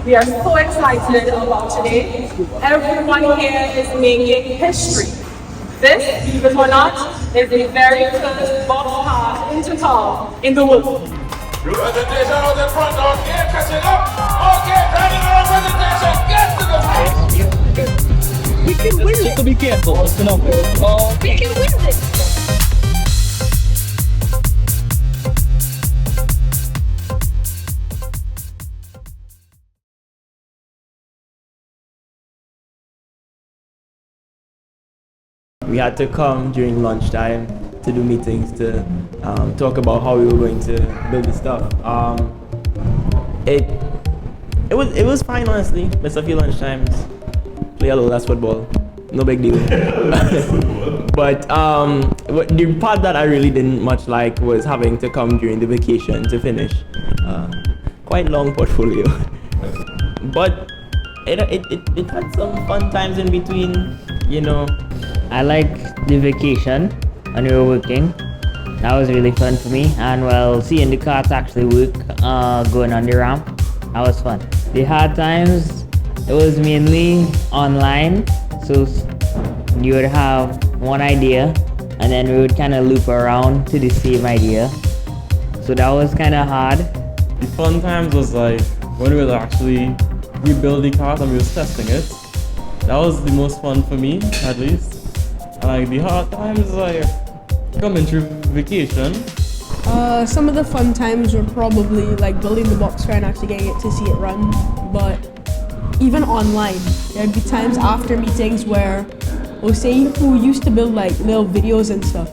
We are so excited about today. Everyone here is making history. This, believe it or not, is the very first Box Cart Intercol in the world. Representation out in front, okay, catching up. Okay, turning around presentation, get to the front. We can win it. So be careful. We can win this. We had to come during lunchtime to do meetings to talk about how we were going to build the stuff. It was fine, honestly. Missed a few lunchtimes, play a little less football, no big deal. But the part that I really didn't much like was having to come during the vacation to finish. Quite long portfolio, but it had some fun times in between, you know. I like the vacation when we were working. That was really fun for me. And well, seeing the carts actually work, going on the ramp, that was fun. The hard times, it was mainly online. So you would have one idea and then we would kind of loop around to the same idea. So that was kind of hard. The fun times was like when we would actually rebuild the cart and we was testing it. That was the most fun for me, at least. Like the hard times, like coming through vacation. Some of the fun times were probably like building the box car and actually getting it to see it run. But even online, there'd be times after meetings where we'll say who used to build like little videos and stuff.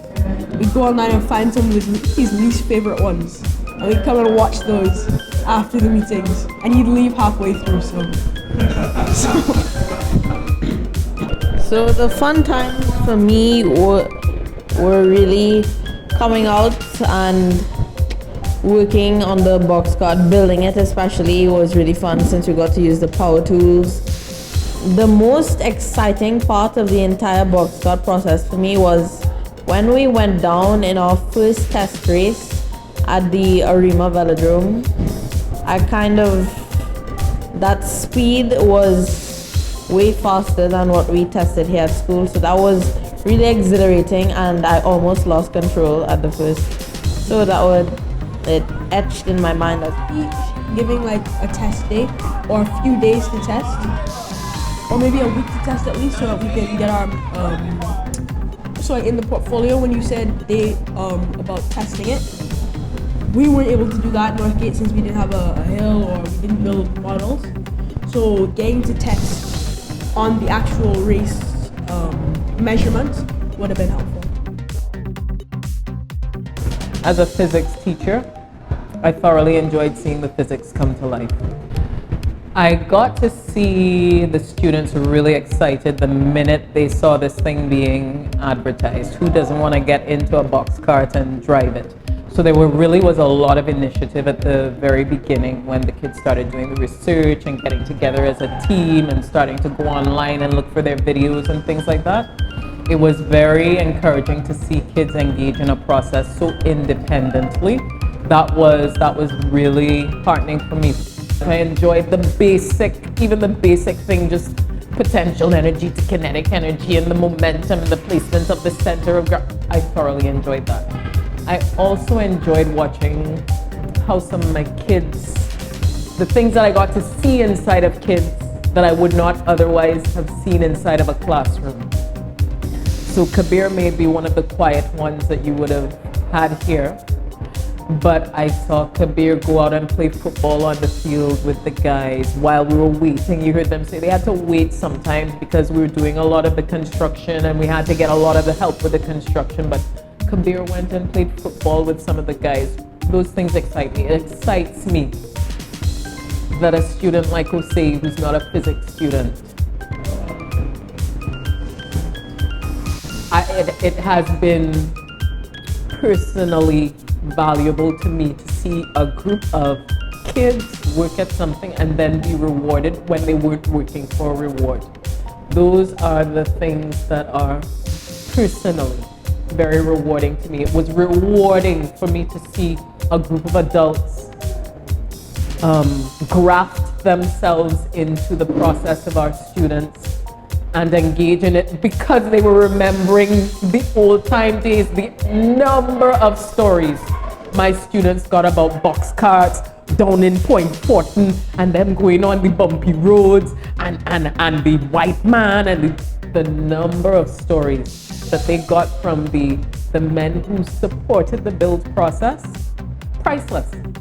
We'd go online and find some of his least favorite ones, and we'd come and watch those after the meetings. And he'd leave halfway through. So the fun times for me were really coming out and working on the box cart, building it especially was really fun since we got to use the power tools. The most exciting part of the entire box cart process for me was when we went down in our first test race at the Arima Velodrome. That speed was way faster than what we tested here at school, so that was really exhilarating and I almost lost control at the first. So it etched in my mind as each giving like a test day or a few days to test, or maybe a week to test at least, so that we can get our so like in the portfolio when you said they about testing it, we weren't able to do that in Northgate since we didn't have a hill or we didn't build models. So getting to test on the actual race measurements would have been helpful. As a physics teacher, I thoroughly enjoyed seeing the physics come to life. I got to see the students really excited the minute they saw this thing being advertised. Who doesn't want to get into a box cart and drive it? So there really was a lot of initiative at the very beginning when the kids started doing the research and getting together as a team and starting to go online and look for their videos and things like that. It was very encouraging to see kids engage in a process so independently. That was really heartening for me. I enjoyed even the basic thing, just potential energy to kinetic energy and the momentum and the placement of the center of gravity. I thoroughly enjoyed that. I also enjoyed watching how some of my kids, the things that I got to see inside of kids that I would not otherwise have seen inside of a classroom. So Kabir may be one of the quiet ones that you would have had here, but I saw Kabir go out and play football on the field with the guys while we were waiting. You heard them say they had to wait sometimes because we were doing a lot of the construction and we had to get a lot of the help with the construction, but Kabir went and played football with some of the guys. Those things excite me. It excites me that a student like Jose, who's not a physics student, it has been personally valuable to me to see a group of kids work at something and then be rewarded when they weren't working for a reward. Those are the things that are personally very rewarding to me. It was rewarding for me to see a group of adults graft themselves into the process of our students and engage in it because they were remembering the old time days, the number of stories my students got about box carts down in Point Fortin and them going on the bumpy roads and the white man and the number of stories that they got from the men who supported the build process, priceless.